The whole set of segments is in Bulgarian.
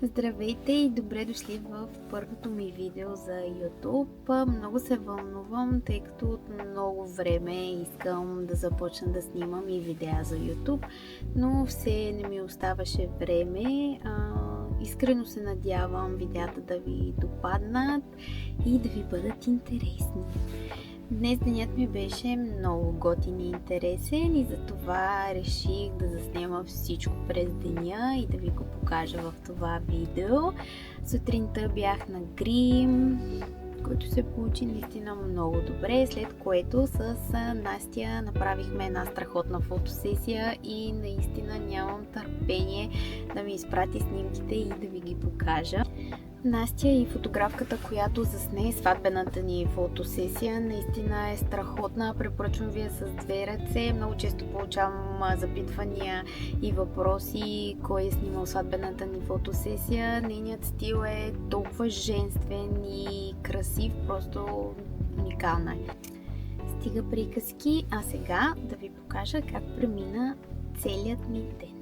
Здравейте и добре дошли в първото ми видео за YouTube. Много се вълнувам, тъй като от много време искам да започна да снимам и видеа за YouTube, но все не ми оставаше време. Искрено се надявам видеята да ви допаднат и да ви бъдат интересни. Днес денят ми беше много готин и интересен и затова реших да заснема всичко през деня и да ви го покажа в това видео. Сутринта бях на грим, който се получи наистина много добре, след което с Настя направихме една страхотна фотосесия и наистина нямам търпение да ми изпрати снимките и да ви ги покажа. Настя и фотографката, която засне сватбената ни фотосесия, наистина е страхотна. Препоръчвам ви я с две ръце. Много често получавам запитвания и въпроси кой е снимал сватбената ни фотосесия. Нейният стил е толкова женствен и красив, просто уникална е. Стига приказки, а сега да ви покажа как премина целият ми ден.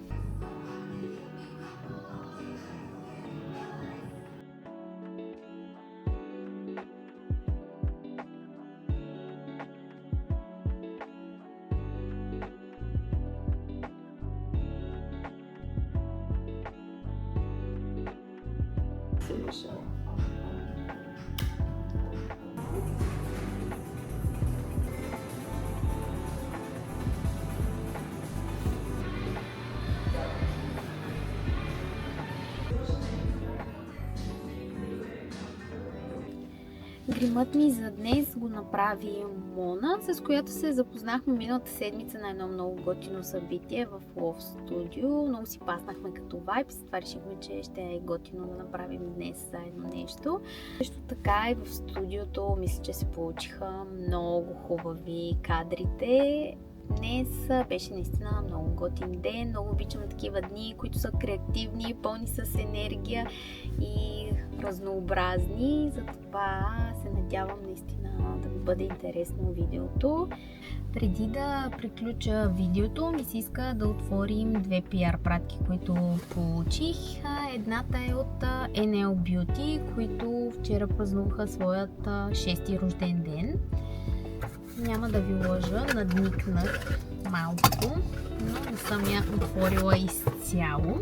Гримът ми за днес го направи Мона, с която се запознахме миналата седмица на едно много готино събитие в Love Studio. Много си паснахме като вайб, затова решихме, че ще е готино да направим днес заедно нещо. Също така и в студиото мисля, че се получиха много хубави кадрите. Днес беше наистина много готин ден. Много обичам такива дни, които са креативни, пълни с енергия и разнообразни. Затова се надявам наистина да ви бъде интересно видеото. Преди да приключа видеото, ми се иска да отворим две PR пратки, които получих. Едната е от NL Beauty, които вчера празнуваха своят 6-ти рожден ден. Няма да ви лъжа, надникнах малко, но не съм я отворила изцяло,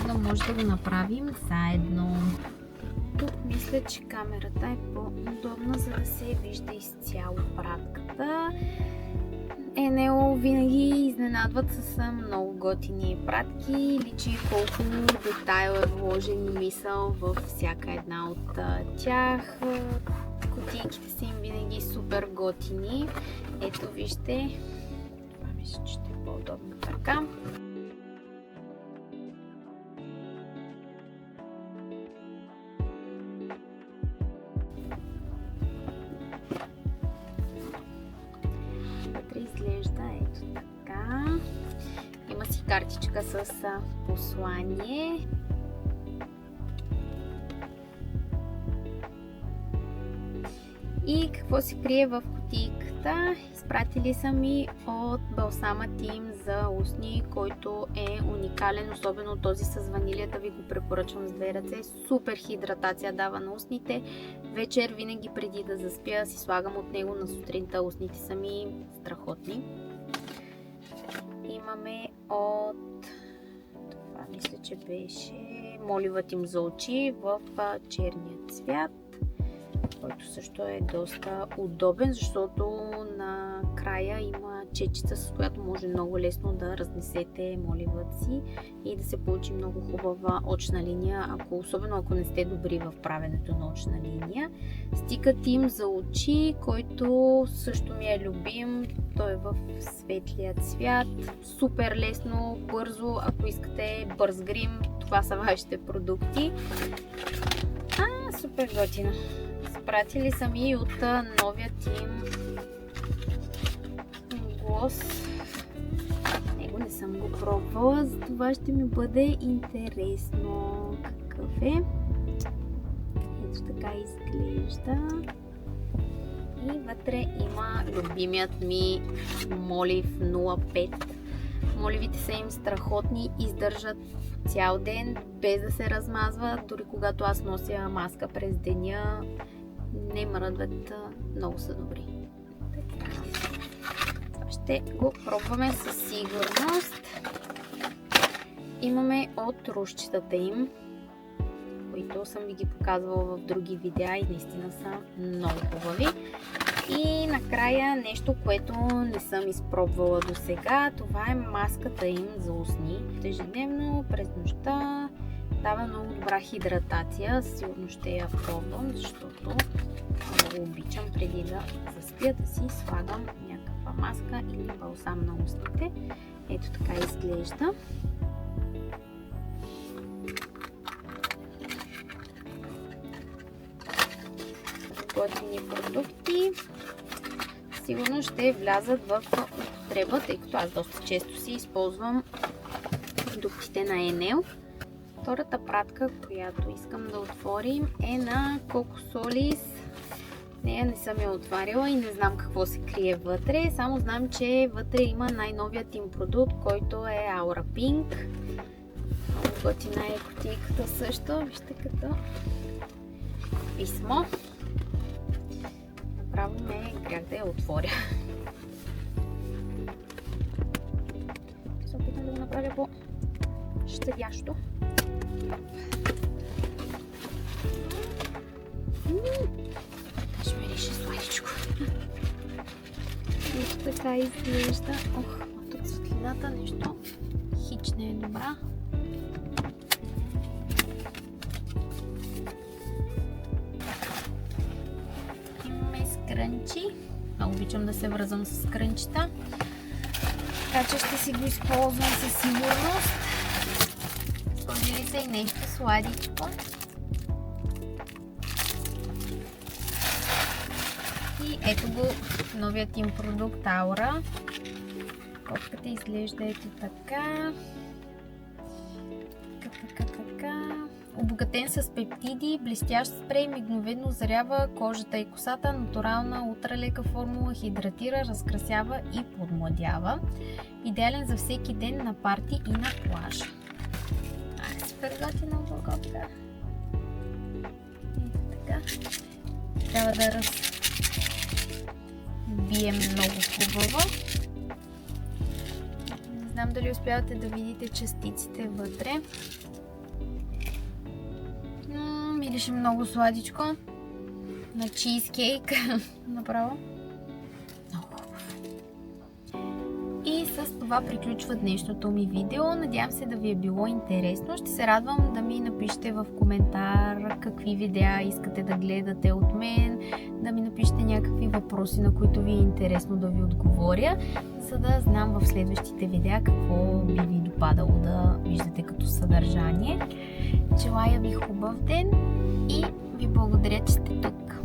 за да може да го направим заедно. Тук мисля, че камерата е по-удобна, за да се вижда изцяло пратката. NL винаги изненадват с много готини пратки. Личи колко детайл е вложен и мисъл във всяка една от тях. Кутийките са им винаги супер готини. Ето вижте. Това мисля, че ще е по-удобно така. Вътре изглежда ето така. Има си картичка с послание. И какво се крие в кутийката? Изпратили са ми от Балсама Team за устни, който е уникален, особено този с ванилията ви го препоръчвам с две ръце. Супер хидратация дава на устните. Вечер винаги преди да заспя си слагам от него, на сутринта устните са ми страхотни. Имаме от това мисля, че беше моливът им за очи в черния цвят, който също е доста удобен, защото на края има чечица, с която може много лесно да разнесете моливът си и да се получи много хубава очна линия, особено ако не сте добри в правенето на очна линия. Стикът им за очи, който също ми е любим, той е в светлия цвят, супер лесно, бързо, ако искате бърз грим, това са вашите продукти. Супер готино! Пратили са ми от новият им глос. Него не не съм го пробвала, затова ще ми бъде интересно какъв е. Ето така изглежда. И вътре има любимият ми молив 05. Моливите са им страхотни, издържат цял ден, без да се размазват. Дори когато аз нося маска през деня, не мръдват, много са добри. Така. Ще го пробваме със сигурност. Имаме от рушчетата им, които съм ви ги показвала в други видеа и наистина са много хубави. И накрая нещо, което не съм изпробвала до сега, това е маската им за усни. Ежедневно през нощта дава много добра хидратация. Сигурно ще я пробвам, защото много обичам преди да заспя да си слагам някаква маска или балсам на устните. Ето така изглежда. Готини продукти сигурно ще влязат в употреба, тъй като аз доста често си използвам продуктите на Енел. Втората пратка, която искам да отворим, е на Cocosолис. Нея не съм я отваряла и не знам какво се крие вътре. Само знам, че вътре има най-новият им продукт, който е Aura Pink. Много готина е кутийката също. Вижте като писмо. Направо ме грях да я отворя. Се опитам да го направя по-щадящо. Ще ми реши сладичко. Ето така изглежда. Ох, тук светлината нещо хич не е добра. Имаме скрънчи. Много обичам да се връзвам с скрънчета. Така че ще си го използвам със сигурност. Сложили се и нещо сладичко. И ето го новият им продукт Aura. Котката изглежда ето така. Обогатен с пептиди, блестящ спрей, мигновено зарява кожата и косата, натурална ултралека формула, хидратира, разкрасява и подмладява. Идеален за всеки ден на парти и на плажа. Супер готина упаковка. Ето така. Трябва да разбием много хубаво. Не знам дали успявате да видите частиците вътре. Мирише много сладичко. На чизкейк. Направо. Много хубаво. И с това приключва днешното ми видео. Надявам се да ви е било интересно. Ще се радвам да ми напишете в коментар какви видеа искате да гледате от мен. Да ми напишете някакви въпроси, на които ви е интересно да ви отговоря, за да знам в следващите видеа какво би ви допадало да виждате като съдържание. Желая ви хубав ден и ви благодаря, че сте тук.